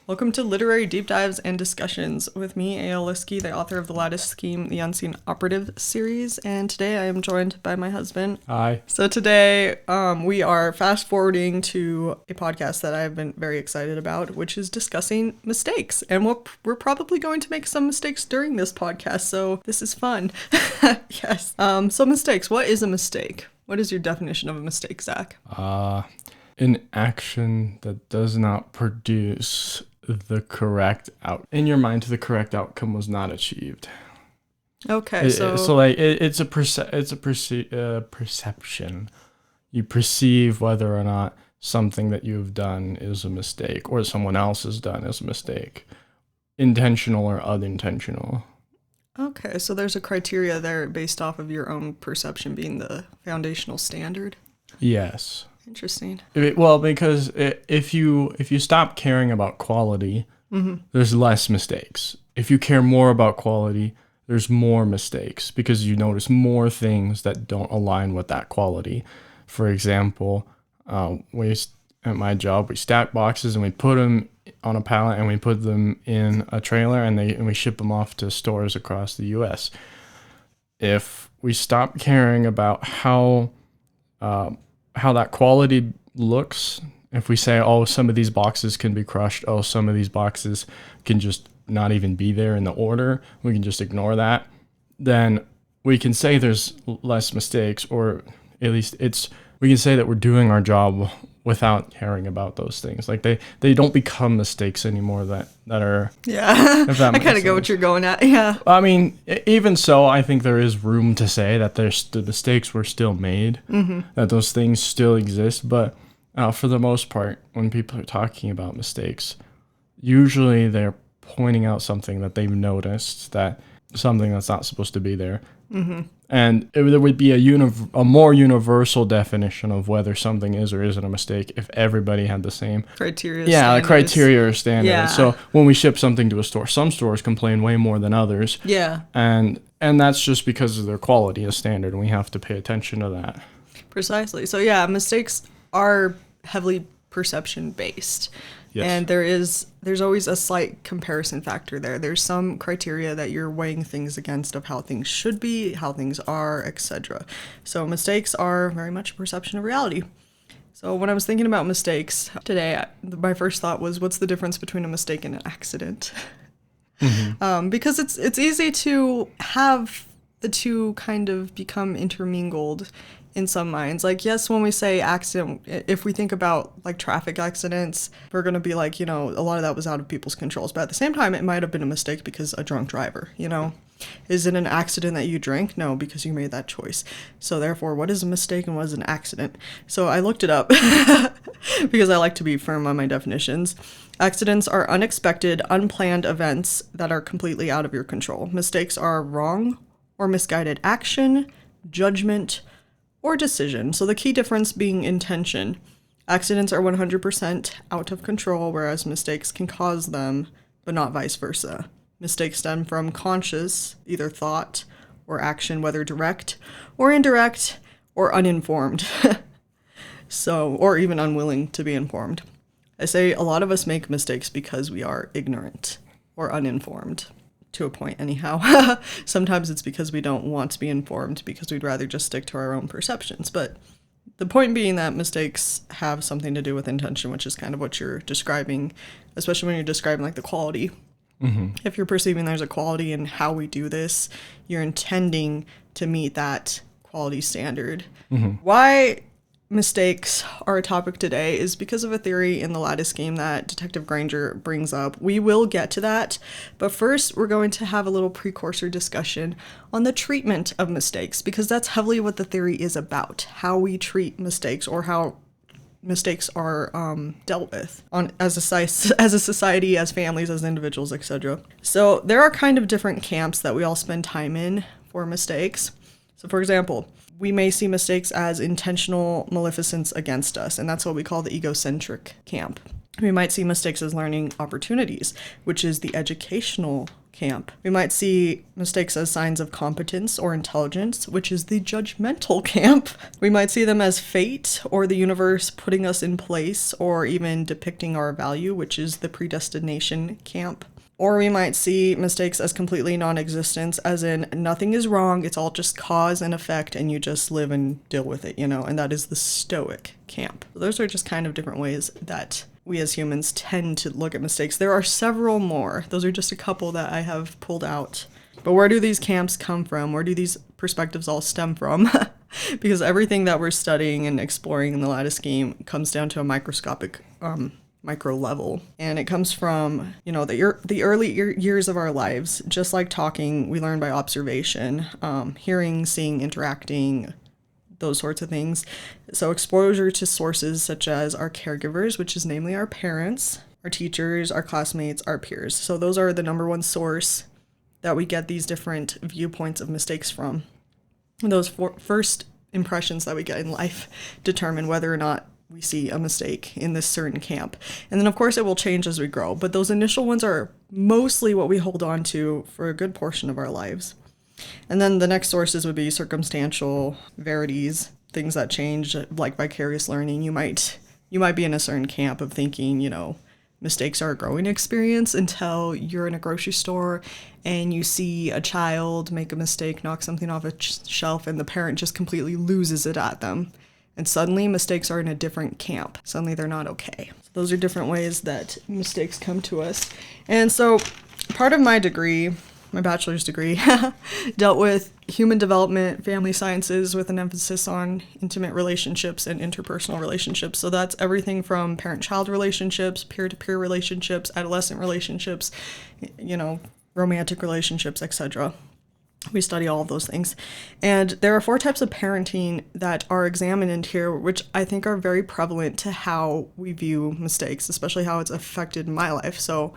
Welcome to Literary Deep Dives and Discussions with me, A.L. Liskey, the author of the Lattice Scheme, the Unseen Operative series, and today I am joined by my husband. Hi. So today we are fast forwarding to a podcast that I've been very excited about, which is discussing mistakes, and we're probably going to make some mistakes during this podcast, so this is fun. Yes. So mistakes. What is a mistake? What is your definition of a mistake, Zach? An action that does not produce the correct in your mind, the correct outcome was not achieved. Okay, it's a perception. You perceive whether or not something that you've done is a mistake or someone else has done is a mistake, intentional or unintentional. Okay, so there's a criteria there based off of your own perception being the foundational standard. Yes. Interesting. Because if you stop caring about quality, there's less mistakes. If you care more about quality, there's more mistakes because you notice more things that don't align with that quality. For example, at my job, we stack boxes and we put them on a pallet and we put them in a trailer and we ship them off to stores across the U.S. If we stop caring about how that quality looks, if we say, oh, some of these boxes can be crushed, oh, some of these boxes can just not even be there in the order, we can just ignore that, then we can say there's less mistakes, or at least we can say that we're doing our job without caring about those things. Like they don't become mistakes anymore that are... Yeah, I kind of get what you're going at, yeah. I mean, even so, I think there is room to say that the mistakes were still made, that those things still exist, but for the most part, when people are talking about mistakes, usually they're pointing out something that they've noticed, that something that's not supposed to be there. And there would be a more universal definition of whether something is or isn't a mistake if everybody had the same criteria. Yeah, criteria or standards. Yeah. So when we ship something to a store, some stores complain way more than others. Yeah. And that's just because of their quality as standard, and we have to pay attention to that. Precisely. So yeah, mistakes are heavily perception based. Yes. And there's always a slight comparison factor there. There's some criteria that you're weighing things against of how things should be, how things are, etc. So mistakes are very much a perception of reality. So when I was thinking about mistakes today, my first thought was, what's the difference between a mistake and an accident? Because it's easy to have the two kind of become intermingled in some minds. Like, yes, when we say accident, if we think about like traffic accidents, we're going to be like, a lot of that was out of people's controls. But at the same time, it might have been a mistake because a drunk driver, Is it an accident that you drank? No, because you made that choice. So therefore, what is a mistake and what is an accident? So I looked it up because I like to be firm on my definitions. Accidents are unexpected, unplanned events that are completely out of your control. Mistakes are wrong or misguided action, judgment, or decision. So the key difference being intention. Accidents are 100% out of control, whereas mistakes can cause them, but not vice versa. Mistakes stem from conscious, either thought or action, whether direct or indirect or uninformed. Or even unwilling to be informed. I say a lot of us make mistakes because we are ignorant or uninformed. To a point anyhow. Sometimes it's because we don't want to be informed because we'd rather just stick to our own perceptions. But the point being that mistakes have something to do with intention, which is kind of what you're describing, especially when you're describing like the quality. If you're perceiving there's a quality in how we do this, you're intending to meet that quality standard. Why mistakes are a topic today is because of a theory in the Lattice Scheme that Detective Granger brings up. We will get to that, but first we're going to have a little precursor discussion on the treatment of mistakes, because that's heavily what the theory is about, how we treat mistakes or how mistakes are dealt with as a society, as families, as individuals, etc. So there are kind of different camps that we all spend time in for mistakes. So for example, we may see mistakes as intentional maleficence against us, and that's what we call the egocentric camp. We might see mistakes as learning opportunities, which is the educational camp. We might see mistakes as signs of competence or intelligence, which is the judgmental camp. We might see them as fate or the universe putting us in place or even depicting our value, which is the predestination camp. Or we might see mistakes as completely non-existence, as in nothing is wrong, it's all just cause and effect, and you just live and deal with it, and that is the stoic camp. So those are just kind of different ways that we as humans tend to look at mistakes. There are several more. Those are just a couple that I have pulled out. But where do these camps come from? Where do these perspectives all stem from? Because everything that we're studying and exploring in the Lattice Scheme comes down to a microscopic micro level, and it comes from the early years of our lives. Just like talking, we learn by observation, hearing, seeing, interacting, those sorts of things. So exposure to sources such as our caregivers, which is namely our parents, our teachers, our classmates, our peers. So those are the number one source that we get these different viewpoints of mistakes from. And those first impressions that we get in life determine whether or not we see a mistake in this certain camp. And then of course it will change as we grow, but those initial ones are mostly what we hold on to for a good portion of our lives. And then the next sources would be circumstantial verities, things that change, like vicarious learning. You might be in a certain camp of thinking, mistakes are a growing experience until you're in a grocery store and you see a child make a mistake, knock something off a shelf, and the parent just completely loses it at them. And suddenly mistakes are in a different camp. Suddenly they're not okay. So those are different ways that mistakes come to us. And so part of my degree, my bachelor's degree, dealt with human development, family sciences, with an emphasis on intimate relationships and interpersonal relationships. So that's everything from parent-child relationships, peer-to-peer relationships, adolescent relationships, romantic relationships, etc. We study all of those things. And there are 4 types of parenting that are examined in here, which I think are very prevalent to how we view mistakes, especially how it's affected my life. So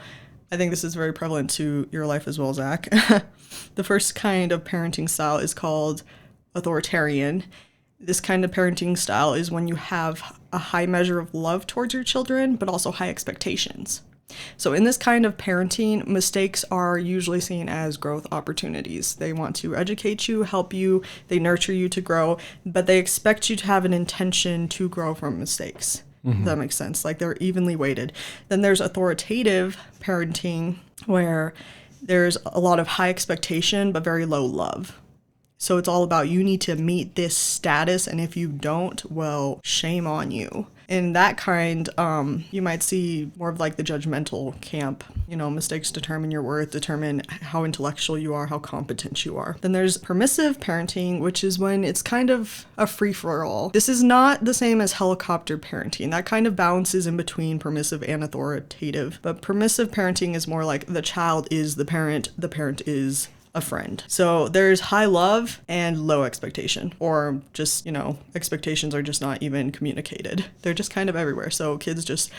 I think this is very prevalent to your life as well, Zach. The first kind of parenting style is called authoritarian. This kind of parenting style is when you have a high measure of love towards your children, but also high expectations. So in this kind of parenting, mistakes are usually seen as growth opportunities. They want to educate you, help you, they nurture you to grow, but they expect you to have an intention to grow from mistakes. If that makes sense. Like they're evenly weighted. Then there's authoritative parenting, where there's a lot of high expectation, but very low love. So it's all about, you need to meet this status, and if you don't, well, shame on you. In that kind, you might see more of like the judgmental camp. Mistakes determine your worth, determine how intellectual you are, how competent you are. Then there's permissive parenting, which is when it's kind of a free-for-all. This is not the same as helicopter parenting. That kind of balances in between permissive and authoritative. But permissive parenting is more like the child is the parent is a friend. So there's high love and low expectation, or just, expectations are just not even communicated. They're just kind of everywhere. So kids just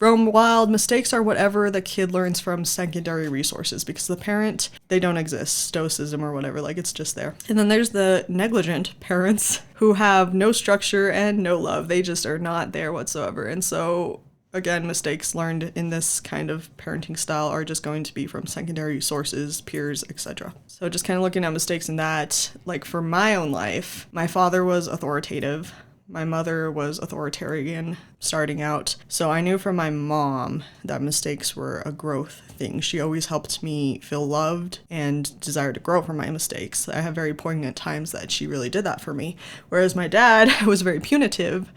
roam wild. Mistakes are whatever the kid learns from secondary resources, because the parent, they don't exist. Stoicism or whatever, like it's just there. And then there's the negligent parents who have no structure and no love. They just are not there whatsoever. And so again, mistakes learned in this kind of parenting style are just going to be from secondary sources, peers, etc. So just kind of looking at mistakes in that, like for my own life, my father was authoritative. My mother was authoritarian starting out. So I knew from my mom that mistakes were a growth thing. She always helped me feel loved and desire to grow from my mistakes. I have very poignant times that she really did that for me. Whereas my dad was very punitive.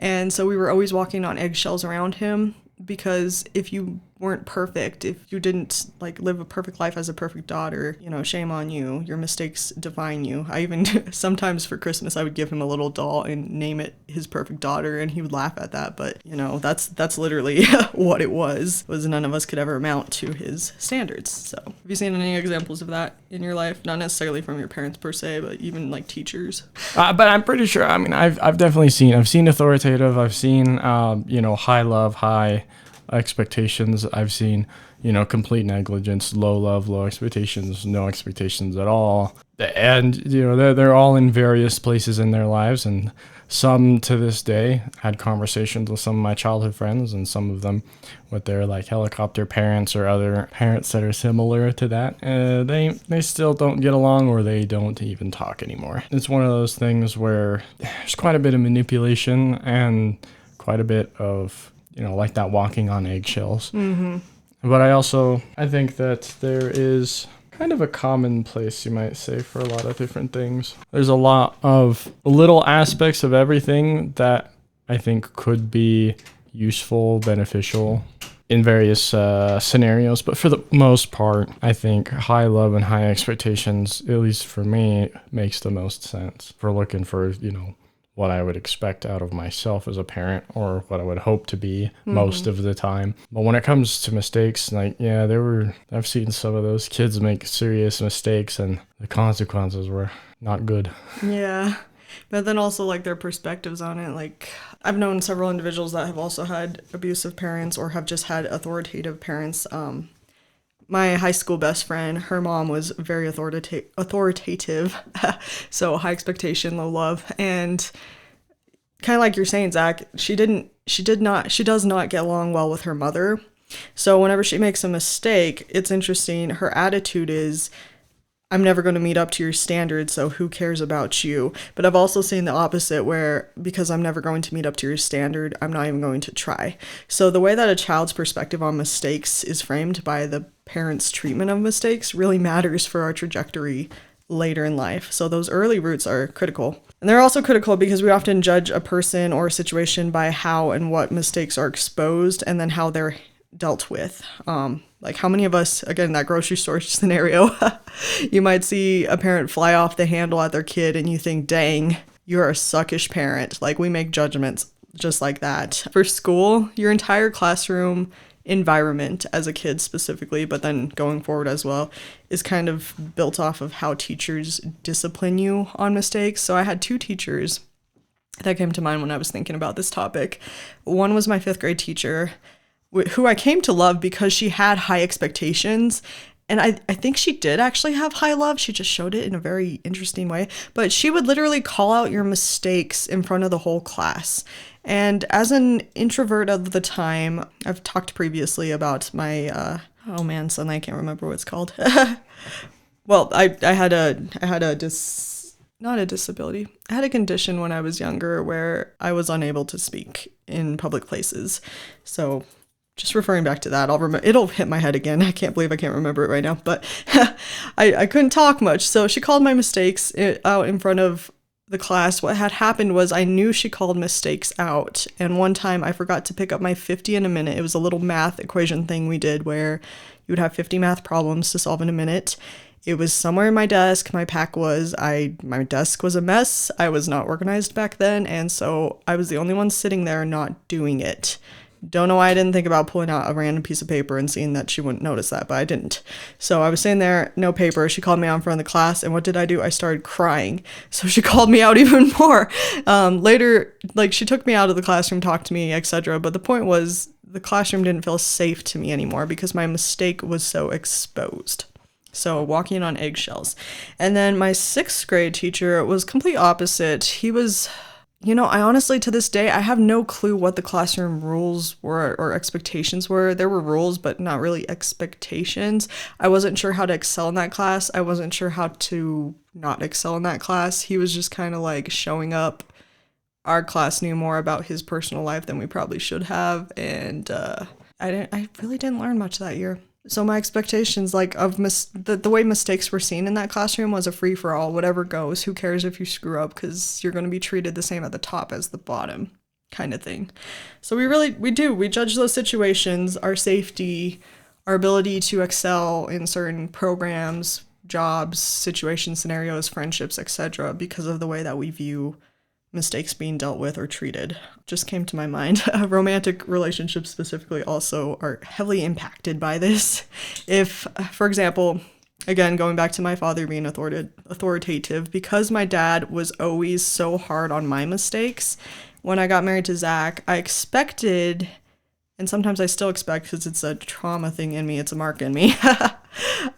And so we were always walking on eggshells around him, because if you weren't perfect, if you didn't live a perfect life as a perfect daughter, shame on you. Your mistakes define you. I even sometimes for Christmas I would give him a little doll and name it his perfect daughter, and he would laugh at that. But that's literally what it was none of us could ever amount to his standards. So have you seen any examples of that in your life? Not necessarily from your parents per se, but even like teachers. But I'm pretty sure. I mean, I've definitely seen authoritative. I've seen high love, high expectations. I've seen complete negligence, low love, low expectations, no expectations at all. And they're all in various places in their lives, and some to this day had conversations with some of my childhood friends, and some of them with their like helicopter parents or other parents that are similar to that. They still don't get along, or they don't even talk anymore. It's one of those things where there's quite a bit of manipulation and quite a bit of like that walking on eggshells. Mm-hmm. But I think that there is kind of a commonplace, you might say, for a lot of different things. There's a lot of little aspects of everything that I think could be useful, beneficial in various scenarios. But for the most part, I think high love and high expectations, at least for me, makes the most sense for looking for, what I would expect out of myself as a parent, or what I would hope to be most of the time. But when it comes to mistakes, I've seen some of those kids make serious mistakes, and the consequences were not good. Yeah. But then also like their perspectives on it. Like I've known several individuals that have also had abusive parents or have just had authoritative parents. My high school best friend, her mom was very authoritative. So high expectation, low love. And kind of like you're saying, Zach, she does not get along well with her mother. So whenever she makes a mistake, it's interesting. Her attitude is, I'm never going to meet up to your standards, so who cares about you? But I've also seen the opposite, where because I'm never going to meet up to your standard, I'm not even going to try. So the way that a child's perspective on mistakes is framed by the parents' treatment of mistakes really matters for our trajectory later in life. So those early roots are critical. And they're also critical because we often judge a person or a situation by how and what mistakes are exposed and then how they're dealt with. Like how many of us, again, that grocery store scenario, you might see a parent fly off the handle at their kid and you think, dang, you're a suckish parent. Like we make judgments just like that. For school, your entire classroom environment as a kid specifically, but then going forward as well, is kind of built off of how teachers discipline you on mistakes. So I had two teachers that came to mind when I was thinking about this topic. One was my 5th grade teacher, who I came to love because she had high expectations. And I think she did actually have high love. She just showed it in a very interesting way. But she would literally call out your mistakes in front of the whole class. And as an introvert of the time, I've talked previously about my, suddenly I can't remember what it's called. Well, I had not a disability. I had a condition when I was younger where I was unable to speak in public places. So just referring back to that, it'll hit my head again. I can't believe I can't remember it right now, but I couldn't talk much. So she called my mistakes out in front of the class. What had happened was I knew she called mistakes out. And one time I forgot to pick up my 50 in a minute. It was a little math equation thing we did where you would have 50 math problems to solve in a minute. It was somewhere in my desk. My desk was a mess. I was not organized back then. And so I was the only one sitting there not doing it. Don't know why I didn't think about pulling out a random piece of paper and seeing that she wouldn't notice that, but I didn't. So I was sitting there, no paper. She called me out in front of the class, and what did I do? I started crying. So she called me out even more. Later, she took me out of the classroom, talked to me, etc. But the point was, the classroom didn't feel safe to me anymore because my mistake was so exposed. So walking on eggshells. And then my 6th grade teacher was complete opposite. He was... I honestly, to this day, I have no clue what the classroom rules were or expectations were. There were rules, but not really expectations. I wasn't sure how to excel in that class. I wasn't sure how to not excel in that class. He was just kind of like showing up. Our class knew more about his personal life than we probably should have. And I really didn't learn much that year. So my expectations, the way mistakes were seen in that classroom was a free-for-all, whatever goes. Who cares if you screw up, because you're going to be treated the same at the top as the bottom kind of thing. So we judge those situations, our safety, our ability to excel in certain programs, jobs, situations, scenarios, friendships, etc., because of the way that we view mistakes being dealt with or treated. Just came to my mind. Romantic relationships specifically also are heavily impacted by this. If, for example, again, going back to my father being authoritative, because my dad was always so hard on my mistakes, when I got married to Zach, I expected, and sometimes I still expect because it's a trauma thing in me, it's a mark in me,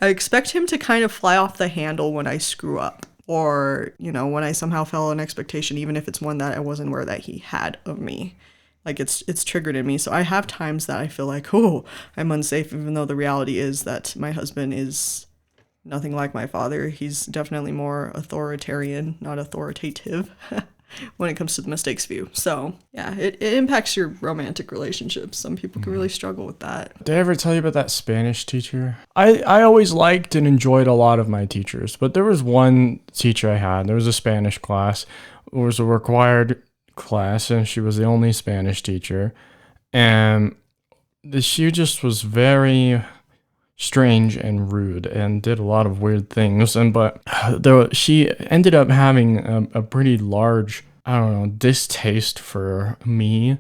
I expect him to kind of fly off the handle when I screw up, or, you know, when I somehow fail an expectation, even if it's one that I wasn't aware that he had of me. Like it's triggered in me. So I have times that I feel like, oh, I'm unsafe, even though the reality is that my husband is nothing like my father. He's definitely more authoritarian, not authoritative, when it comes to the mistakes view. So yeah, it impacts your romantic relationships. Some people can really struggle with that. Did I ever tell you about that Spanish teacher? I always liked and enjoyed a lot of my teachers, but there was one teacher I had. There was a Spanish class. It was a required class, and she was the only Spanish teacher. And she just was very strange and rude and did a lot of weird things. But she ended up having a pretty large, I don't know, distaste for me,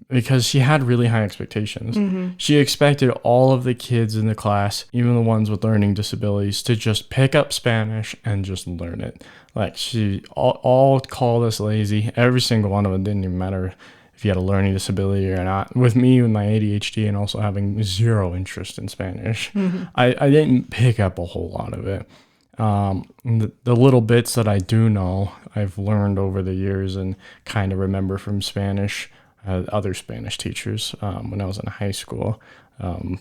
because she had really high expectations. Mm-hmm. She expected all of the kids in the class, even the ones with learning disabilities, to just pick up Spanish and just learn it. Like, she all called us lazy. Every single one of them. Didn't even matter if you had a learning disability or not. With me, with my ADHD and also having zero interest in Spanish, mm-hmm. I didn't pick up a whole lot of it. The little bits that I do know, I've learned over the years and kind of remember from Spanish, other Spanish teachers, when I was in high school.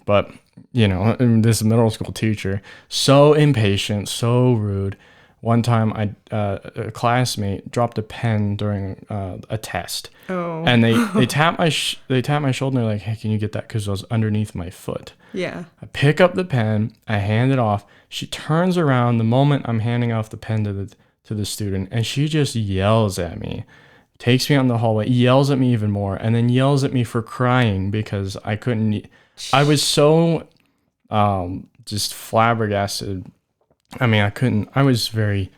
But, you know, this middle school teacher, so impatient, so rude. One time, a classmate dropped a pen during a test, and they tapped my shoulder. And they're like, "Hey, can you get that?" Because it was underneath my foot. Yeah. I pick up the pen, I hand it off. She turns around the moment I'm handing off the pen to the student, and she just yells at me, takes me out in the hallway, yells at me even more, and then yells at me for crying because I couldn't. I was so just flabbergasted. I mean, I was very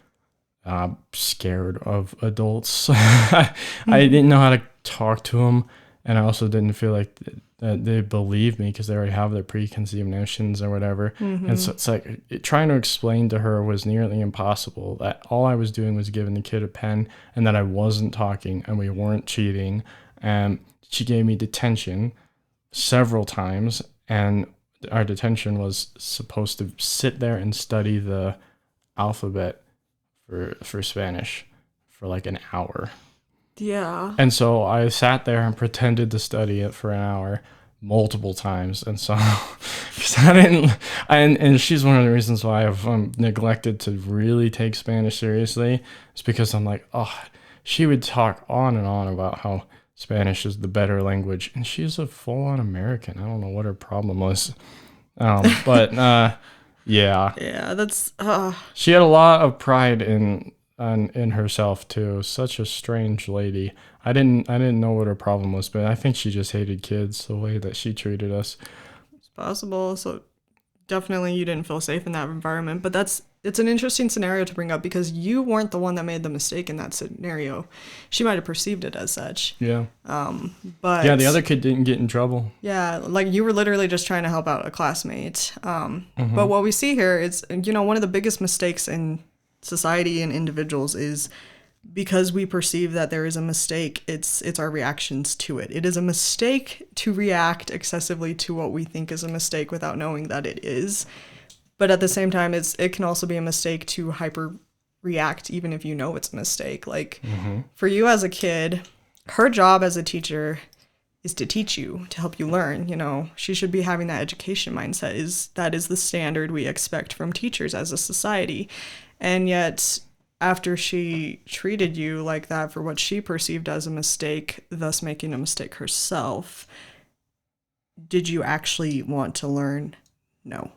scared of adults. I didn't know how to talk to them, and I also didn't feel like that they believed me because they already have their preconceived notions or whatever. Mm-hmm. And so it's like trying to explain to her was nearly impossible, that all I was doing was giving the kid a pen and that I wasn't talking and we weren't cheating. And she gave me detention several times, and our detention was supposed to sit there and study the alphabet for Spanish for like an hour. Yeah. And so I sat there and pretended to study it for an hour multiple times. And so, because I didn't, and she's one of the reasons why I've neglected to really take Spanish seriously. It's because I'm like, oh, she would talk on and on about how Spanish is the better language, and she's a full-on American. I don't know what her problem was, but yeah, that's. She had a lot of pride in herself too. Such a strange lady. I didn't know what her problem was, but I think she just hated kids the way that she treated us. It's possible. So definitely you didn't feel safe in that environment, but it's an interesting scenario to bring up because you weren't the one that made the mistake in that scenario. She might have perceived it as such. Yeah. But yeah, the other kid didn't get in trouble. Yeah, like you were literally just trying to help out a classmate. Mm-hmm. But what we see here is, you know, one of the biggest mistakes in society and individuals is because we perceive that there is a mistake, it's our reactions to it. It is a mistake to react excessively to what we think is a mistake without knowing that it is. But at the same time, it can also be a mistake to hyper react even if you know it's a mistake. Like for you as a kid, her job as a teacher is to teach you, to help you learn. You know, she should be having that education mindset. That is the standard we expect from teachers as a society. And yet, after she treated you like that for what she perceived as a mistake, thus making a mistake herself, did you actually want to learn? No.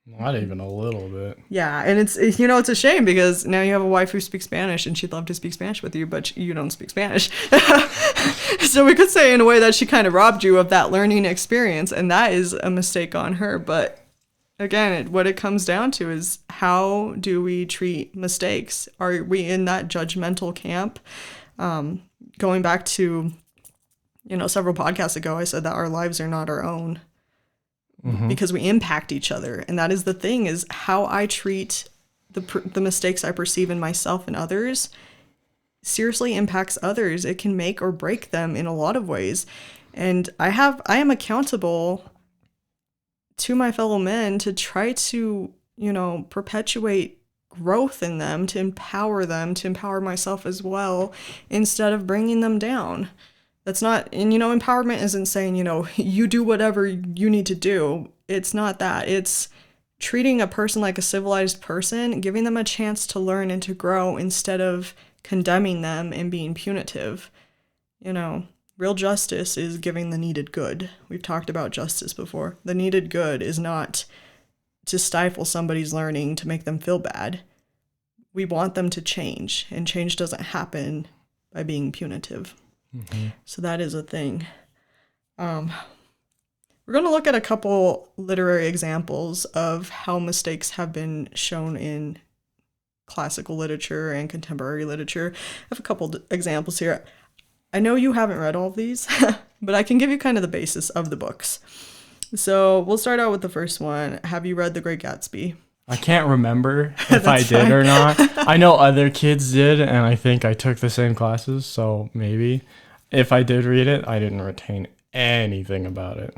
Not even a little bit. Yeah, and it's a shame because now you have a wife who speaks Spanish and she'd love to speak Spanish with you, but you don't speak Spanish. So we could say in a way that she kind of robbed you of that learning experience, and that is a mistake on her. But again, what it comes down to is, how do we treat mistakes? Are we in that judgmental camp? Going back to, several podcasts ago, I said that our lives are not our own. Because we impact each other. And that is the thing, is how I treat the mistakes I perceive in myself and others seriously impacts others. It can make or break them in a lot of ways. And I am accountable to my fellow men to try to, perpetuate growth in them, to empower myself as well, instead of bringing them down. That's not, and empowerment isn't saying, you do whatever you need to do. It's not that. It's treating a person like a civilized person, giving them a chance to learn and to grow instead of condemning them and being punitive. Real justice is giving the needed good. We've talked about justice before. The needed good is not to stifle somebody's learning to make them feel bad. We want them to change, and change doesn't happen by being punitive. Mm-hmm. So that is a thing. We're going to look at a couple literary examples of how mistakes have been shown in classical literature and contemporary literature. I have a couple examples here. I know you haven't read all of these, but I can give you kind of the basis of the books. So we'll start out with the first one. Have you read The Great Gatsby? I can't remember if I did or not. I know other kids did, and I think I took the same classes, so maybe. If I did read it, I didn't retain anything about it.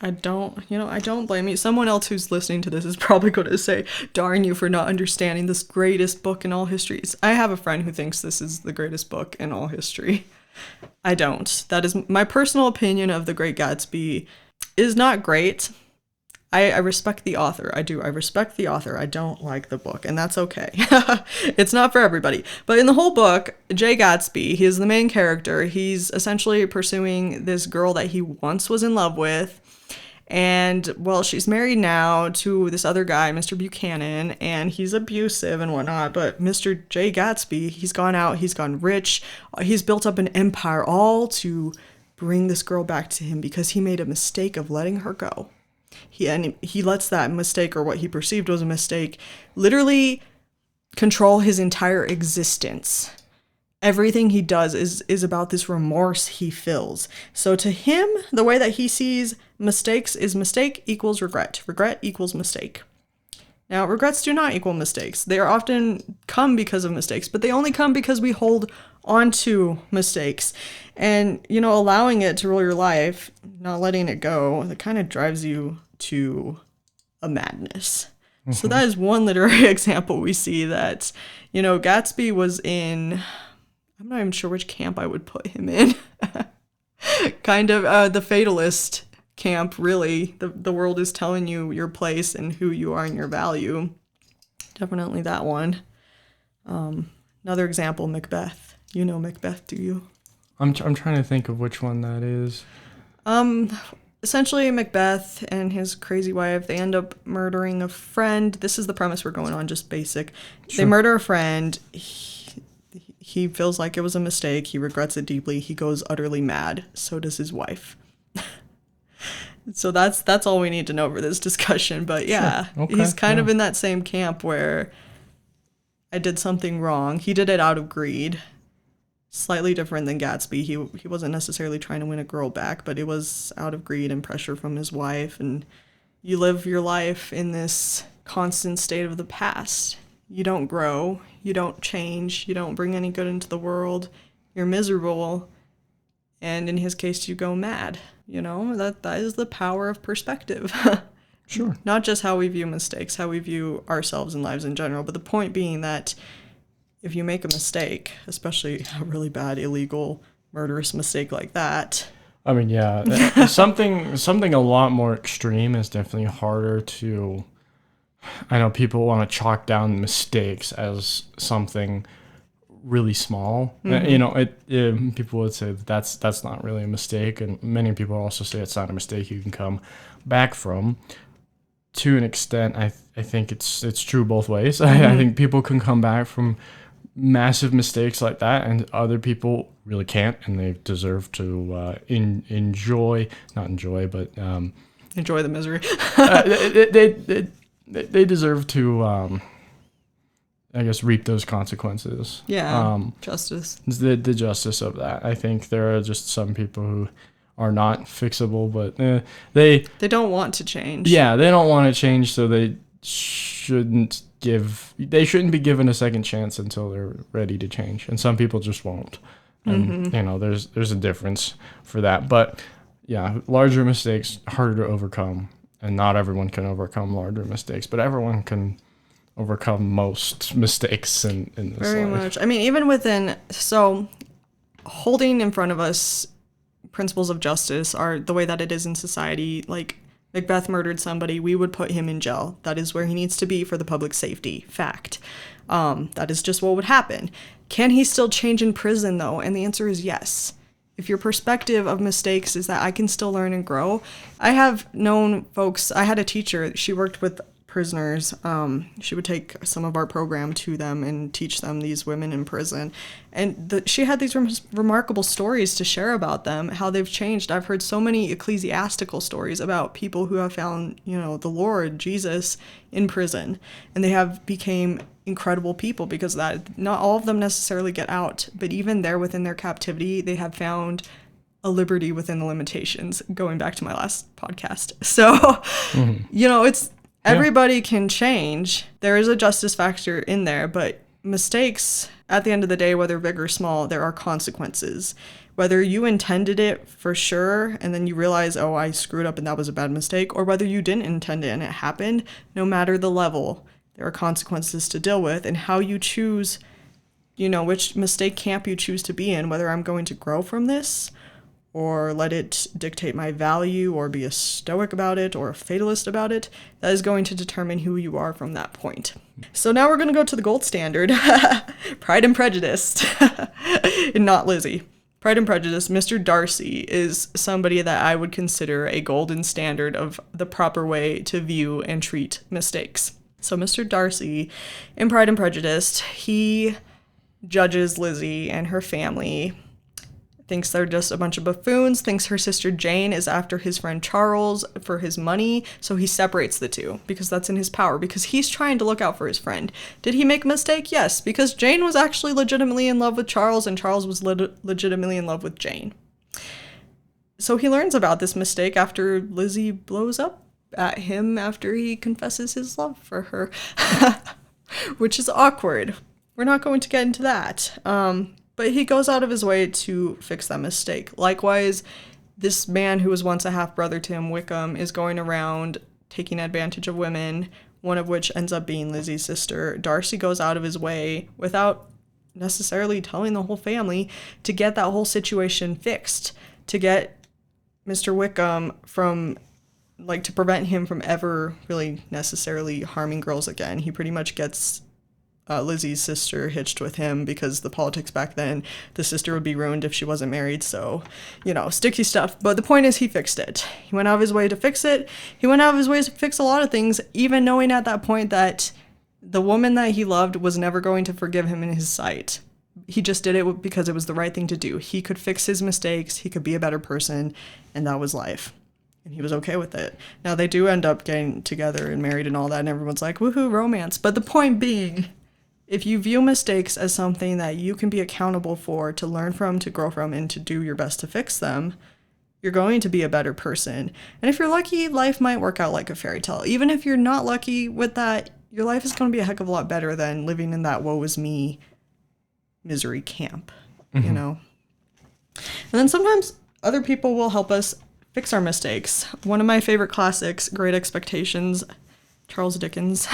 I don't blame you. Someone else who's listening to this is probably going to say, darn you for not understanding this greatest book in all histories. I have a friend who thinks this is the greatest book in all history. I don't. That is my personal opinion of The Great Gatsby. Is not great. I respect the author. I do. I respect the author. I don't like the book, and that's okay. It's not for everybody. But in the whole book, Jay Gatsby, he is the main character. He's essentially pursuing this girl that he once was in love with. And, well, she's married now to this other guy, Mr. Buchanan, and he's abusive and whatnot. But Mr. Jay Gatsby, he's gone out, he's gone rich. He's built up an empire all to bring this girl back to him because he made a mistake of letting her go. He lets that mistake, or what he perceived was a mistake, literally control his entire existence. Everything he does is about this remorse he feels. So to him, the way that he sees mistakes is mistake equals regret. Regret equals mistake. Now, regrets do not equal mistakes. They are often come because of mistakes, but they only come because we hold onto mistakes. And, allowing it to rule your life, not letting it go, that kind of drives you to a madness. Mm-hmm. So that is one literary example we see that, Gatsby was in, I'm not even sure which camp I would put him in. Kind of the fatalist camp, really. The world is telling you your place and who you are and your value. Definitely that one. Another example, Macbeth. You know Macbeth, do you? I'm trying to think of which one that is. Essentially, Macbeth and his crazy wife, they end up murdering a friend. This is the premise we're going on, just basic. Sure. They murder a friend. He feels like it was a mistake. He regrets it deeply. He goes utterly mad. So does his wife. So that's all we need to know for this discussion. But yeah, sure. Okay. He's kind of in that same camp where I did something wrong. He did it out of greed. Slightly different than Gatsby. He wasn't necessarily trying to win a girl back, but it was out of greed and pressure from his wife. And you live your life in this constant state of the past. You don't grow. You don't change. You don't bring any good into the world. You're miserable. And in his case, you go mad. That is the power of perspective. Sure. Not just how we view mistakes, how we view ourselves and lives in general, but the point being that if you make a mistake, especially a really bad, illegal, murderous mistake like that. I mean, yeah, something a lot more extreme is definitely harder to. I know people want to chalk down mistakes as something really small. Mm-hmm. People would say that's not really a mistake, and many people also say it's not a mistake you can come back from. To an extent, I think it's true both ways. Mm-hmm. I think people can come back from massive mistakes like that, and other people really can't, and they deserve to enjoy the misery. They deserve to I guess reap those consequences. Yeah. Justice. The justice of that. I think there are just some people who are not fixable, but they don't want to change. Yeah, they don't want to change, so they shouldn't be given a second chance until they're ready to change, and some people just won't. And there's a difference for that. But yeah, larger mistakes harder to overcome, and not everyone can overcome larger mistakes, but everyone can overcome most mistakes in this Very life. much. I mean, even within, so holding in front of us principles of justice are the way that it is in society. Like, Macbeth murdered somebody, we would put him in jail. That is where he needs to be for the public safety. Fact. That is just what would happen. Can he still change in prison, though? And the answer is yes. If your perspective of mistakes is that I can still learn and grow. I have known folks, I had a teacher, she worked with prisoners. She would take some of our program to them and teach them, these women in prison. And she had these remarkable stories to share about them, how they've changed. I've heard so many ecclesiastical stories about people who have found, the Lord, Jesus, in prison. And they have became incredible people because of that. Not all of them necessarily get out, but even there within their captivity, they have found a liberty within the limitations, going back to my last podcast. So, it's everybody can change. There is a justice factor in there, but mistakes, at the end of the day, whether big or small, there are consequences. Whether you intended it for sure, and then you realize, oh, I screwed up and that was a bad mistake, or whether you didn't intend it and it happened, no matter the level, there are consequences to deal with, and how you choose, which mistake camp you choose to be in, whether I'm going to grow from this or let it dictate my value or be a stoic about it or a fatalist about it, that is going to determine who you are from that point. So now we're going to go to the gold standard, Pride and Prejudice, and not Lizzie. Pride and Prejudice, Mr. Darcy is somebody that I would consider a golden standard of the proper way to view and treat mistakes. So Mr. Darcy, in Pride and Prejudice, he judges Lizzie and her family, thinks they're just a bunch of buffoons, thinks her sister Jane is after his friend Charles for his money, so he separates the two because that's in his power, because he's trying to look out for his friend. Did he make a mistake? Yes, because Jane was actually legitimately in love with Charles and Charles was legitimately in love with Jane. So he learns about this mistake after Lizzie blows up at him after he confesses his love for her, which is awkward. We're not going to get into that. But he goes out of his way to fix that mistake. Likewise, this man who was once a half-brother to him, Wickham, is going around taking advantage of women, one of which ends up being Lizzie's sister. Darcy goes out of his way, without necessarily telling the whole family, to get that whole situation fixed, to get Mr. Wickham from, to prevent him from ever really necessarily harming girls again. He pretty much gets Lizzie's sister hitched with him because the politics back then, the sister would be ruined if she wasn't married. So, sticky stuff. But the point is, he fixed it. He went out of his way to fix it. He went out of his way to fix a lot of things, even knowing at that point that the woman that he loved was never going to forgive him in his sight. He just did it because it was the right thing to do. He could fix his mistakes. He could be a better person. And that was life. And he was okay with it. Now, they do end up getting together and married and all that. And everyone's like, woohoo, romance. But the point being, if you view mistakes as something that you can be accountable for, to learn from, to grow from, and to do your best to fix them, you're going to be a better person. And if you're lucky, life might work out like a fairy tale. Even if you're not lucky with that, your life is going to be a heck of a lot better than living in that woe is me misery camp, And then sometimes other people will help us fix our mistakes. One of my favorite classics, Great Expectations, Charles Dickens.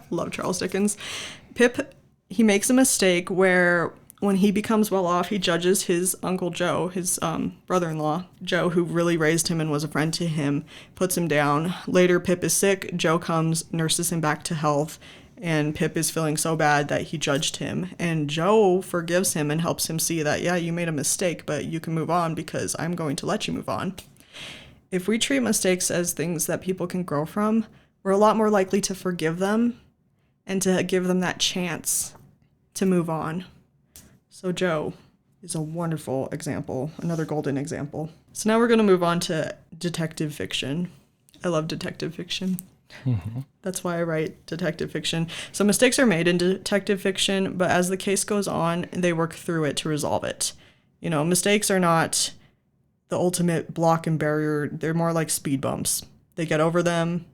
Love Charles Dickens. Pip, he makes a mistake where when he becomes well off, he judges his Uncle Joe, his brother-in-law, Joe, who really raised him and was a friend to him, puts him down. Later, Pip is sick. Joe comes, nurses him back to health, and Pip is feeling so bad that he judged him. And Joe forgives him and helps him see that, yeah, you made a mistake, but you can move on because I'm going to let you move on. If we treat mistakes as things that people can grow from, we're a lot more likely to forgive them and to give them that chance to move on. So Joe is a wonderful example, another golden example. So now we're going to move on to detective fiction. I love detective fiction. That's why I write detective fiction. So mistakes are made in detective fiction, but as the case goes on, they work through it to resolve it. Mistakes are not the ultimate block and barrier. They're more like speed bumps. They get over them,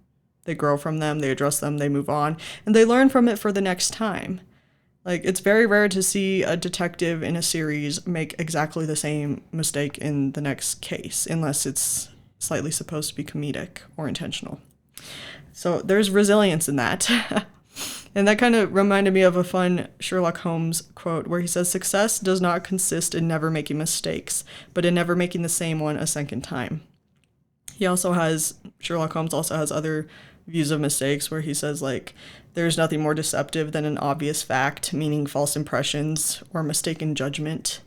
they grow from them, they address them, they move on, and they learn from it for the next time. It's very rare to see a detective in a series make exactly the same mistake in the next case, unless it's slightly supposed to be comedic or intentional. So there's resilience in that. And that kind of reminded me of a fun Sherlock Holmes quote where he says, "Success does not consist in never making mistakes, but in never making the same one a second time." Sherlock Holmes also has other views of mistakes where he says, like, there's nothing more deceptive than an obvious fact, meaning false impressions or mistaken judgment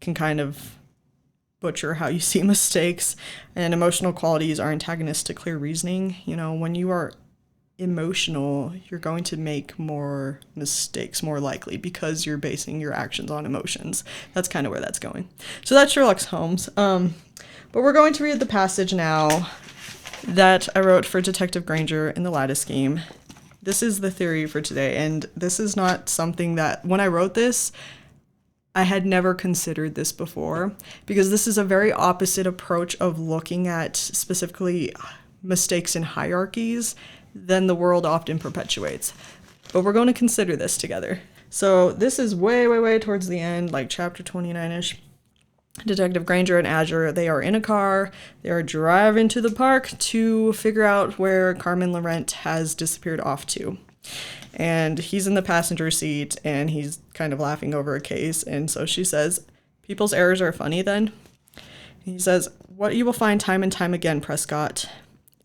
can kind of butcher how you see mistakes. And emotional qualities are antagonists to clear reasoning. You know, when you are emotional, you're going to make more mistakes more likely because you're basing your actions on emotions. That's kind of where that's going. So that's Sherlock Holmes. But we're going to read the passage now that I wrote for Detective Granger in the Lattice Scheme. This is the theory for today, and this is not something that, when I wrote this, I had never considered this before, because this is a very opposite approach of looking at specifically mistakes in hierarchies than the world often perpetuates. But we're going to consider this together. So this is way, way, way towards the end, like chapter 29-ish. Detective Granger and Azure, they are in a car. They are driving to the park to figure out where Carmen Laurent has disappeared off to. And he's in the passenger seat, and he's kind of laughing over a case. And so she says, "People's errors are funny then?" He says, "What you will find time and time again, Prescott,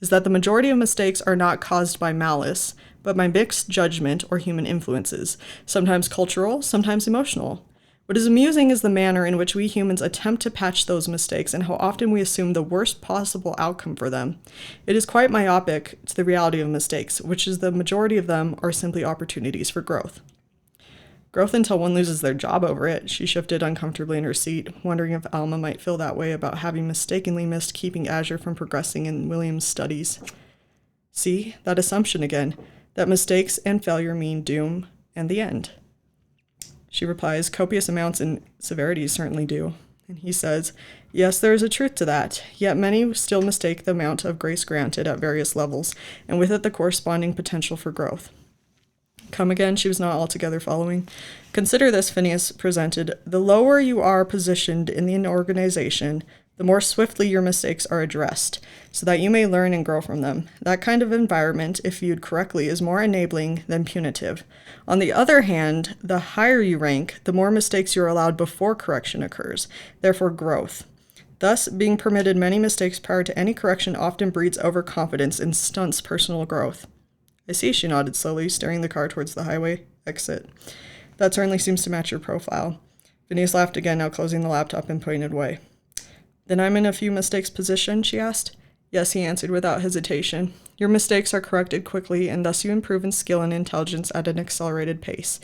is that the majority of mistakes are not caused by malice, but by mixed judgment or human influences, sometimes cultural, sometimes emotional. What is amusing is the manner in which we humans attempt to patch those mistakes and how often we assume the worst possible outcome for them. It is quite myopic to the reality of mistakes, which is the majority of them are simply opportunities for growth." Growth until one loses their job over it. She shifted uncomfortably in her seat, wondering if Alma might feel that way about having mistakenly missed keeping Azure from progressing in William's studies. See, that assumption again, that mistakes and failure mean doom and the end. She replies, "Copious amounts and severities certainly do." And he says, "Yes, there is a truth to that, yet many still mistake the amount of grace granted at various levels, and with it the corresponding potential for growth." Come again, she was not altogether following. "Consider this," Phineas presented. "The lower you are positioned in the organization, the more swiftly your mistakes are addressed, so that you may learn and grow from them. That kind of environment, if viewed correctly, is more enabling than punitive. On the other hand, the higher you rank, the more mistakes you are allowed before correction occurs, therefore growth. Thus, being permitted many mistakes prior to any correction often breeds overconfidence and stunts personal growth." "I see," she nodded slowly, steering the car towards the highway exit. "That certainly seems to match your profile." Phineas laughed again, now closing the laptop and putting it away. "Then I'm in a few mistakes position?" she asked. "Yes," he answered without hesitation. "Your mistakes are corrected quickly, and thus you improve in skill and intelligence at an accelerated pace.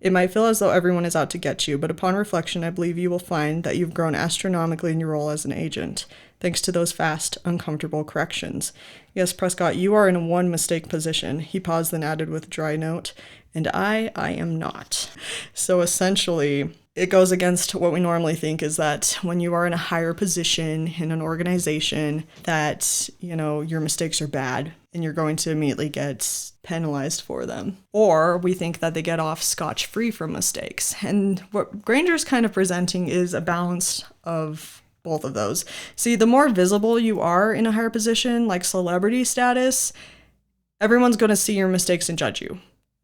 It might feel as though everyone is out to get you, but upon reflection, I believe you will find that you've grown astronomically in your role as an agent, thanks to those fast, uncomfortable corrections. Yes, Prescott, you are in a one-mistake position." He paused, then added with a dry note, "And I am not." So essentially, it goes against what we normally think, is that when you are in a higher position in an organization, that, you know, your mistakes are bad and you're going to immediately get penalized for them. Or we think that they get off scotch-free from mistakes. And what Granger's kind of presenting is a balance of both of those. See, the more visible you are in a higher position, like celebrity status, everyone's going to see your mistakes and judge you.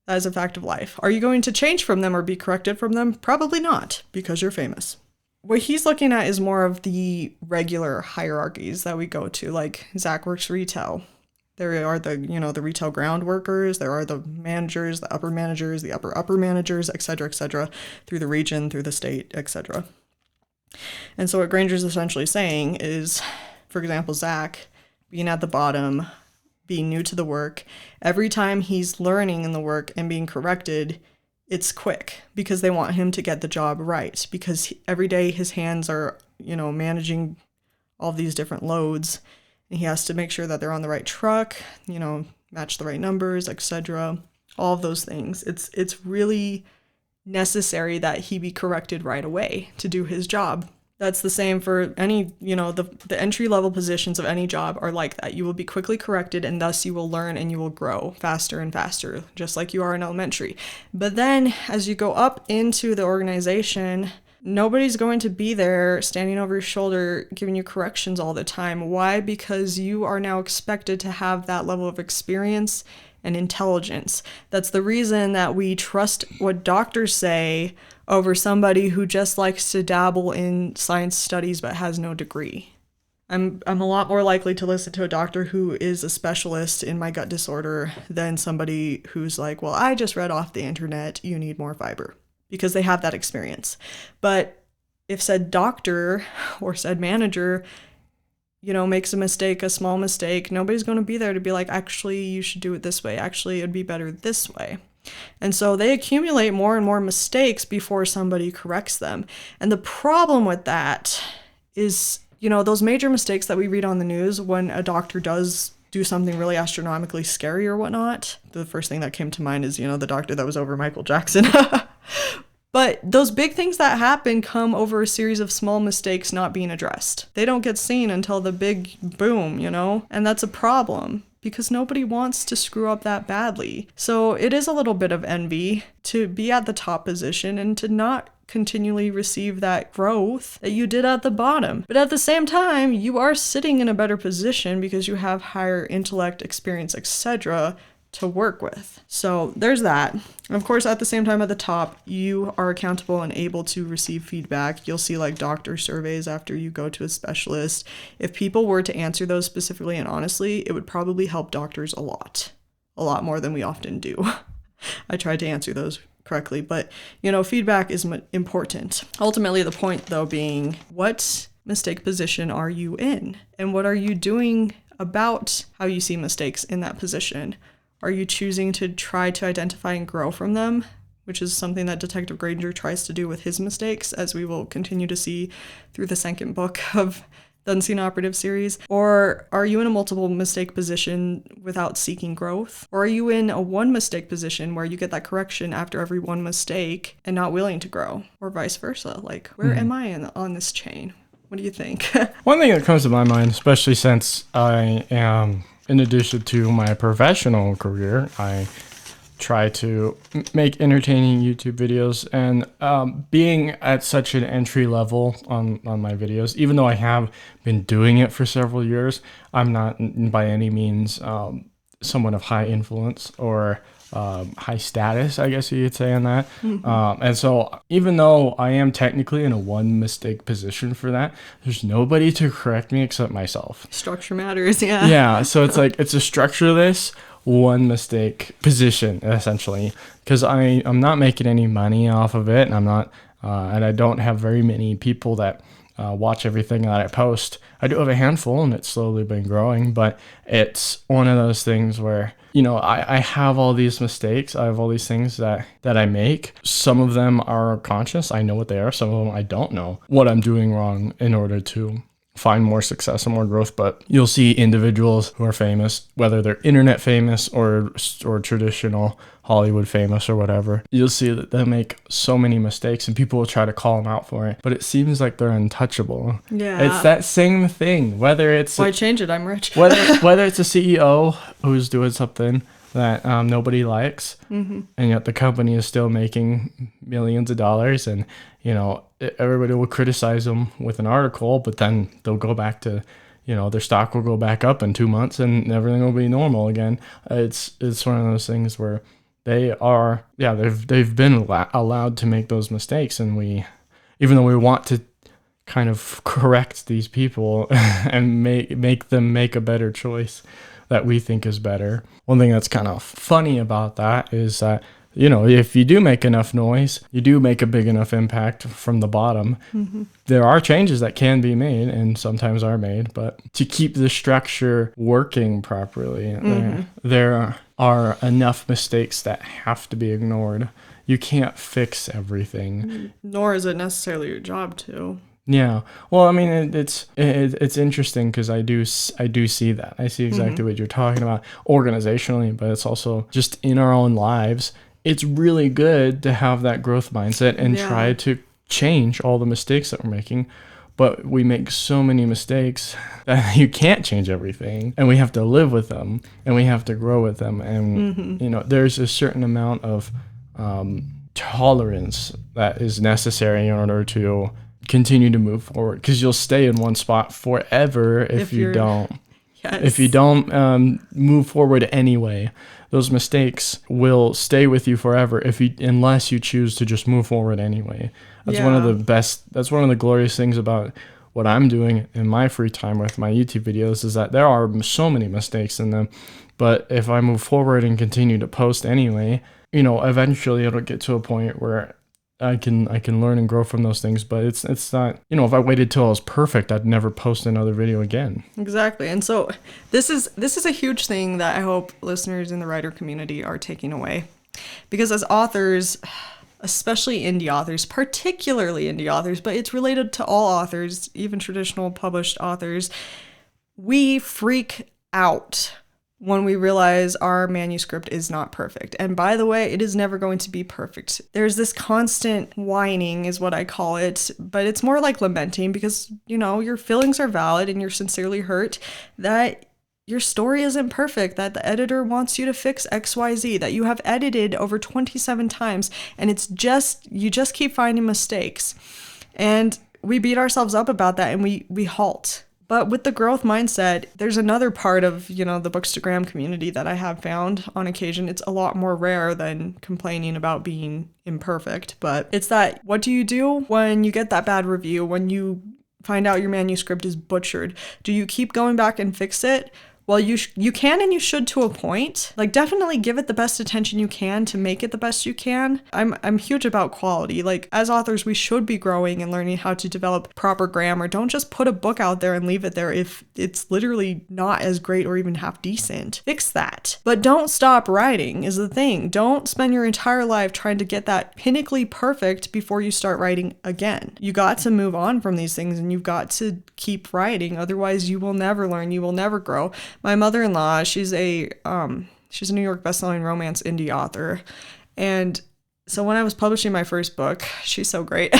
That is a fact of life. Are you going to change from them or be corrected from them? Probably not, because you're famous. What he's looking at is more of the regular hierarchies that we go to, like Zach works retail. There are the retail ground workers, there are the managers, the upper managers, the upper managers, etc., through the region, through the state, etc. And so what Granger's essentially saying is, for example, Zach being at the bottom, being new to the work, every time he's learning in the work and being corrected, it's quick because they want him to get the job right, because every day his hands are, managing all these different loads, and he has to make sure that they're on the right truck, match the right numbers, etc. All of those things. It's really necessary that he be corrected right away to do his job. That's the same for any, the entry-level positions of any job are like that. You will be quickly corrected, and thus you will learn and you will grow faster and faster, just like you are in elementary. But then as you go up into the organization, Nobody's going to be there standing over your shoulder giving you corrections all the time. Why? Because you are now expected to have that level of experience and intelligence. That's the reason that we trust what doctors say over somebody who just likes to dabble in science studies but has no degree. I'm a lot more likely to listen to a doctor who is a specialist in my gut disorder than somebody who's like, well, I just read off the internet, you need more fiber, because they have that experience. But if said doctor or said manager, makes a mistake, a small mistake, nobody's going to be there to be like, actually, you should do it this way. Actually, it'd be better this way. And so they accumulate more and more mistakes before somebody corrects them. And the problem with that is, those major mistakes that we read on the news when a doctor does do something really astronomically scary or whatnot. The first thing that came to mind is, the doctor that was over Michael Jackson. But those big things that happen come over a series of small mistakes not being addressed. They don't get seen until the big boom, and that's a problem because nobody wants to screw up that badly. So it is a little bit of envy to be at the top position and to not continually receive that growth that you did at the bottom. But at the same time, you are sitting in a better position because you have higher intellect, experience, etc. to work with. So there's that. And of course, at the same time at the top, you are accountable and able to receive feedback. You'll see like doctor surveys after you go to a specialist. If people were to answer those specifically and honestly, it would probably help doctors a lot more than we often do. I tried to answer those correctly, but feedback is important. Ultimately, the point though being, what mistake position are you in? And what are you doing about how you see mistakes in that position? Are you choosing to try to identify and grow from them, which is something that Detective Granger tries to do with his mistakes, as we will continue to see through the second book of the Unseen Operative series? Or are you in a multiple mistake position without seeking growth? Or are you in a one mistake position where you get that correction after every one mistake and not willing to grow? Or vice versa? Like, where am I on this chain? What do you think? One thing that comes to my mind, especially since I am, in addition to my professional career, I try to make entertaining YouTube videos, and being at such an entry level on my videos, even though I have been doing it for several years, I'm not by any means someone of high influence or high status, I guess you could say, on that. And so even though I am technically in a one mistake position for that, there's nobody to correct me except myself. Structure matters, yeah. Yeah, so it's like, it's a structureless one mistake position, essentially, because I'm not making any money off of it, and I'm not, and I don't have very many people that watch everything that I post. I do have a handful, and it's slowly been growing, but it's one of those things where, I have all these mistakes. I have all these things that I make. Some of them are conscious. I know what they are. Some of them I don't know what I'm doing wrong in order to find more success and more growth. But you'll see individuals who are famous, whether they're internet famous or traditional Hollywood famous or whatever, you'll see that they make so many mistakes and people will try to call them out for it, but it seems like they're untouchable. Yeah, it's that same thing, whether it's why change it? I'm rich. whether it's a CEO who's doing something that nobody likes, and yet the company is still making millions of dollars, and everybody will criticize them with an article, but then they'll go back to, their stock will go back up in 2 months and everything will be normal again. It's one of those things where they've been allowed to make those mistakes, and even though we want to kind of correct these people and make them make a better choice that we think is better. One thing that's kind of funny about that is that, if you do make enough noise, you do make a big enough impact from the bottom. There are changes that can be made and sometimes are made, but to keep the structure working properly, there are enough mistakes that have to be ignored. You can't fix everything. Nor is it necessarily your job to. Yeah. Well, I mean, it's interesting because I do see that. I see exactly what you're talking about organizationally, but it's also just in our own lives. It's really good to have that growth mindset and try to change all the mistakes that we're making. But we make so many mistakes that you can't change everything, and we have to live with them, and we have to grow with them. And, there's a certain amount of tolerance that is necessary in order to continue to move forward, because you'll stay in one spot forever if you don't. Yes. If you don't move forward anyway, those mistakes will stay with you forever unless you choose to just move forward anyway. That's one of the glorious things about what I'm doing in my free time with my YouTube videos, is that there are so many mistakes in them. But if I move forward and continue to post anyway, eventually it'll get to a point where I can learn and grow from those things. But it's not, if I waited till I was perfect, I'd never post another video again. Exactly. And so this is a huge thing that I hope listeners in the writer community are taking away. Because as authors, especially indie authors, particularly indie authors, but it's related to all authors, even traditional published authors, we freak out when we realize our manuscript is not perfect. And by the way, it is never going to be perfect. There's this constant whining is what I call it, but it's more like lamenting, because, your feelings are valid and you're sincerely hurt that your story isn't perfect, that the editor wants you to fix XYZ, that you have edited over 27 times and you just keep finding mistakes. And we beat ourselves up about that and we halt. But with the growth mindset, there's another part of, the Bookstagram community that I have found on occasion. It's a lot more rare than complaining about being imperfect. But it's that, what do you do when you get that bad review, when you find out your manuscript is butchered? Do you keep going back and fix it? Well, you can and you should to a point. Like, definitely give it the best attention you can to make it the best you can. I'm huge about quality. Like, as authors, we should be growing and learning how to develop proper grammar. Don't just put a book out there and leave it there if it's literally not as great or even half decent. Fix that. But don't stop writing is the thing. Don't spend your entire life trying to get that pinnacly perfect before you start writing again. You got to move on from these things and you've got to keep writing. Otherwise, you will never learn. You will never grow. My mother-in-law, she's a New York bestselling romance indie author. And so when I was publishing my first book, she's so great.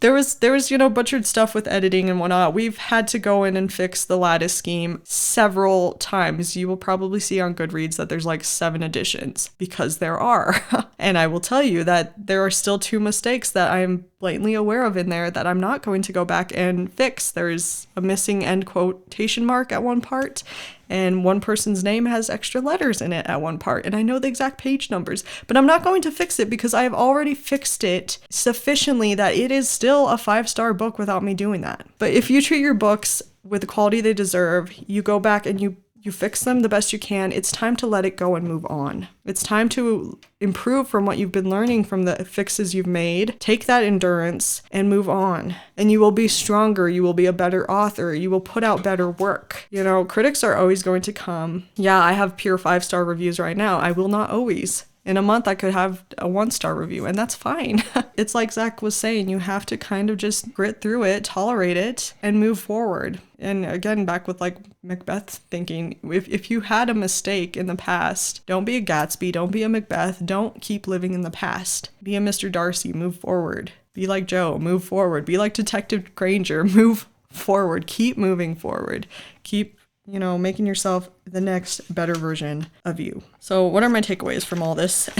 there was, butchered stuff with editing and whatnot. We've had to go in and fix the Lattice Scheme several times. You will probably see on Goodreads that there's like 7 editions, because there are. And I will tell you that there are still 2 mistakes that I am blatantly aware of in there that I'm not going to go back and fix. There's a missing end quotation mark at one part, and one person's name has extra letters in it at one part, and I know the exact page numbers, but I'm not going to fix it because I have already fixed it sufficiently that it is still a 5-star book without me doing that. But if you treat your books with the quality they deserve, you go back and you fix them the best you can, it's time to let it go and move on. It's time to improve from what you've been learning from the fixes you've made. Take that endurance and move on. And you will be stronger. You will be a better author. You will put out better work. Critics are always going to come. Yeah, I have pure 5-star reviews right now. I will not always. In a month, I could have a 1-star review, and that's fine. It's like Zach was saying, you have to kind of just grit through it, tolerate it, and move forward. And again, back with like Macbeth thinking, if you had a mistake in the past, don't be a Gatsby, don't be a Macbeth, don't keep living in the past. Be a Mr. Darcy, move forward. Be like Joe, move forward. Be like Detective Granger, move forward. Keep moving forward. Keep making yourself the next better version of you. So what are my takeaways from all this?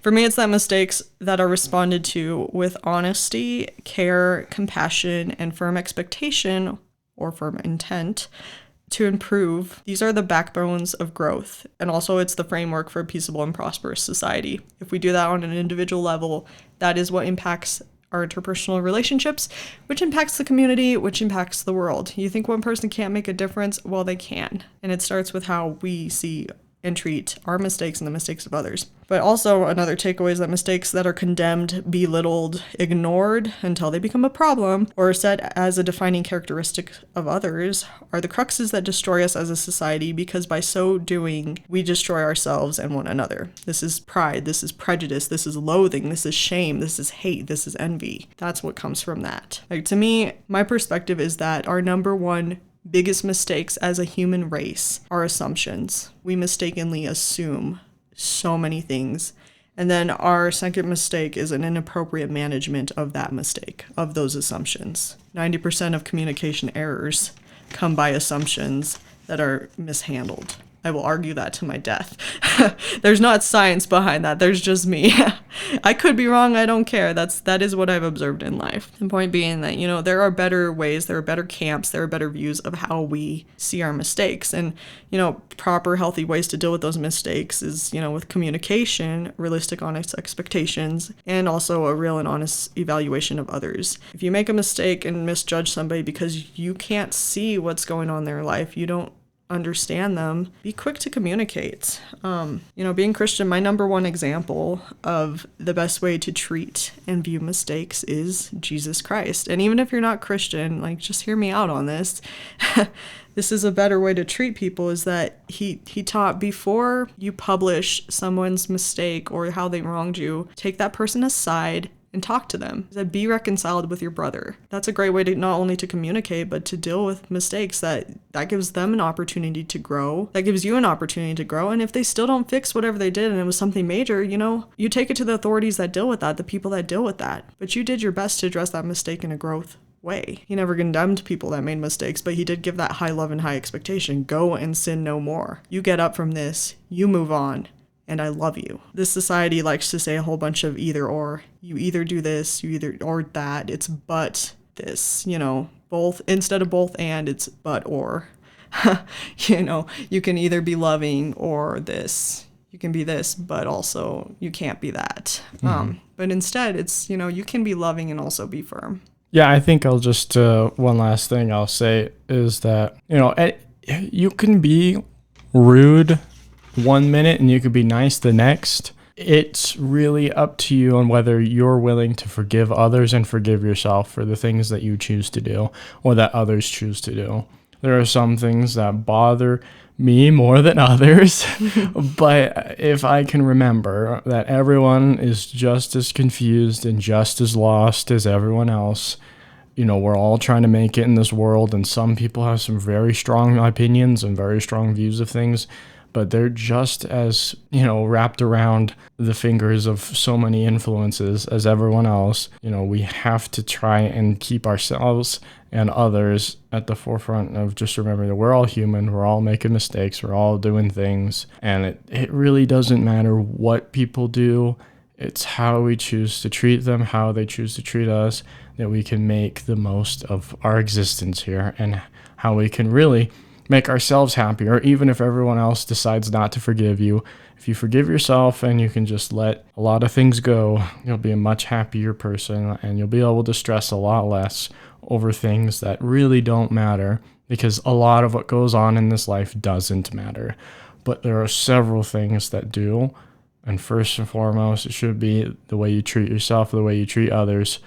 For me, it's that mistakes that are responded to with honesty, care, compassion, and firm expectation or firm intent to improve. These are the backbones of growth. And also it's the framework for a peaceable and prosperous society. If we do that on an individual level, that is what impacts our interpersonal relationships, which impacts the community, which impacts the world. You think one person can't make a difference? Well, they can. And it starts with how we see and treat our mistakes and the mistakes of others. But also another takeaway is that mistakes that are condemned, belittled, ignored until they become a problem, or set as a defining characteristic of others, are the cruxes that destroy us as a society, because by so doing, we destroy ourselves and one another. This is pride, this is prejudice, this is loathing, this is shame, this is hate, this is envy. That's what comes from that. Like, to me, my perspective is that our number one biggest mistakes as a human race are assumptions. We mistakenly assume so many things. And then our second mistake is an inappropriate management of that mistake, of those assumptions. 90% of communication errors come by assumptions that are mishandled. I will argue that to my death. There's not science behind that. There's just me. I could be wrong. I don't care. That is what I've observed in life. The point being that, there are better ways, there are better camps, there are better views of how we see our mistakes. And, proper healthy ways to deal with those mistakes is, with communication, realistic, honest expectations, and also a real and honest evaluation of others. If you make a mistake and misjudge somebody because you can't see what's going on in their life, you don't understand them, be quick to communicate. Being Christian, my number one example of the best way to treat and view mistakes is Jesus Christ. And even if you're not Christian, just hear me out on this. This is a better way to treat people, is that he taught, before you publish someone's mistake or how they wronged you, take that person aside and talk to them. He said, be reconciled with your brother. That's a great way to not only to communicate, but to deal with mistakes. That gives them an opportunity to grow. That gives you an opportunity to grow. And if they still don't fix whatever they did and it was something major, you take it to the authorities that deal with that, the people that deal with that. But you did your best to address that mistake in a growth way. He never condemned people that made mistakes, but he did give that high love and high expectation. Go and sin no more. You get up from this, you move on, and I love you. This society likes to say a whole bunch of either or. You either do this, you either or that. It's but this, both, instead of both and, it's but or. You can either be loving or this. You can be this, but also you can't be that. But instead, it's, you can be loving and also be firm. Yeah, I think I'll just, one last thing I'll say is that, you can be rude one minute and you could be nice the next. It's really up to you on whether you're willing to forgive others and forgive yourself for the things that you choose to do or that others choose to do. There are some things that bother me more than others, but if I can remember that everyone is just as confused and just as lost as everyone else, we're all trying to make it in this world, and some people have some very strong opinions and very strong views of things, but they're just as, wrapped around the fingers of so many influences as everyone else. We have to try and keep ourselves and others at the forefront of just remembering that we're all human, we're all making mistakes, we're all doing things, and it really doesn't matter what people do. It's how we choose to treat them, how they choose to treat us, that we can make the most of our existence here, and how we can really make ourselves happier, even if everyone else decides not to forgive you. If you forgive yourself and you can just let a lot of things go, you'll be a much happier person, and you'll be able to stress a lot less over things that really don't matter, because a lot of what goes on in this life doesn't matter. But there are several things that do, and first and foremost, it should be the way you treat yourself, the way you treat others.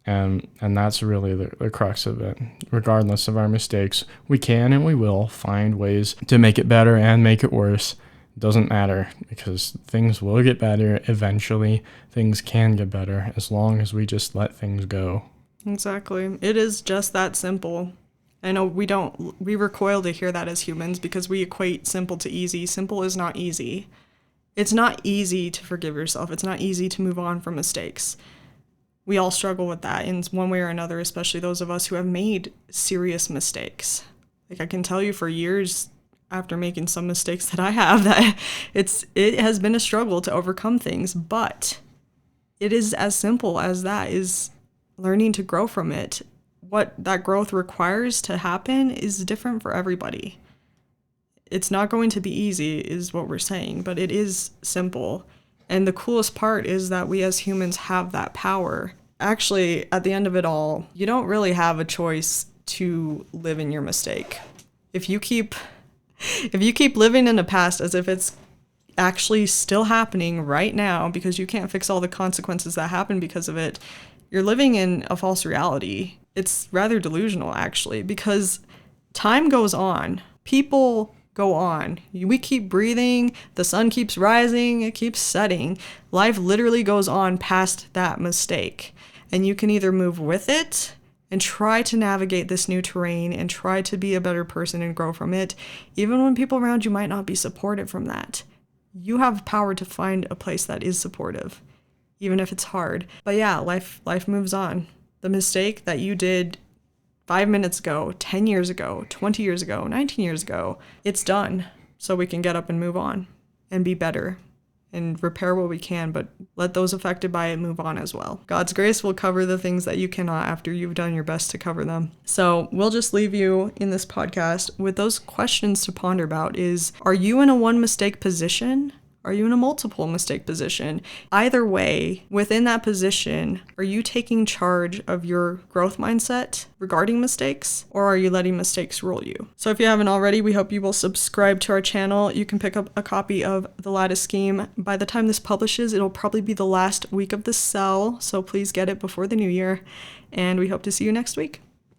And that's really the crux of it. Regardless of our mistakes, we can and we will find ways to make it better and make it worse. It doesn't matter, because things will get better eventually. Things can get better as long as we just let things go. Exactly. It is just that simple. I know we recoil to hear that as humans because we equate simple to easy. Simple is not easy. It's not easy to forgive yourself. It's not easy to move on from mistakes. We all struggle with that in one way or another, especially those of us who have made serious mistakes. I can tell you for years after making some mistakes that I have, that it has been a struggle to overcome things, but it is as simple as that, is learning to grow from it. What that growth requires to happen is different for everybody. It's not going to be easy, is what we're saying, but it is simple. And the coolest part is that we as humans have that power. Actually, at the end of it all, you don't really have a choice to live in your mistake. If you keep living in the past as if it's actually still happening right now because you can't fix all the consequences that happen because of it, you're living in a false reality. It's rather delusional, actually, because time goes on. People go on. We keep breathing. The sun keeps rising. It keeps setting. Life literally goes on past that mistake. And you can either move with it and try to navigate this new terrain and try to be a better person and grow from it, even when people around you might not be supportive from that. You have power to find a place that is supportive, even if it's hard. But yeah, life moves on. The mistake that you did 5 minutes ago, 10 years ago, 20 years ago, 19 years ago, it's done. So we can get up and move on. and be better and repair what we can, but let those affected by it move on as well. God's grace will cover the things that you cannot after you've done your best to cover them. So we'll just leave you in this podcast with those questions to ponder about is, are you in a one mistake position? Are you in a multiple mistake position? Either way, within that position, are you taking charge of your growth mindset regarding mistakes, or are you letting mistakes rule you? So if you haven't already, we hope you will subscribe to our channel. You can pick up a copy of The Lattice Scheme. By the time this publishes, it'll probably be the last week of the sale, so please get it before the new year, and we hope to see you next week.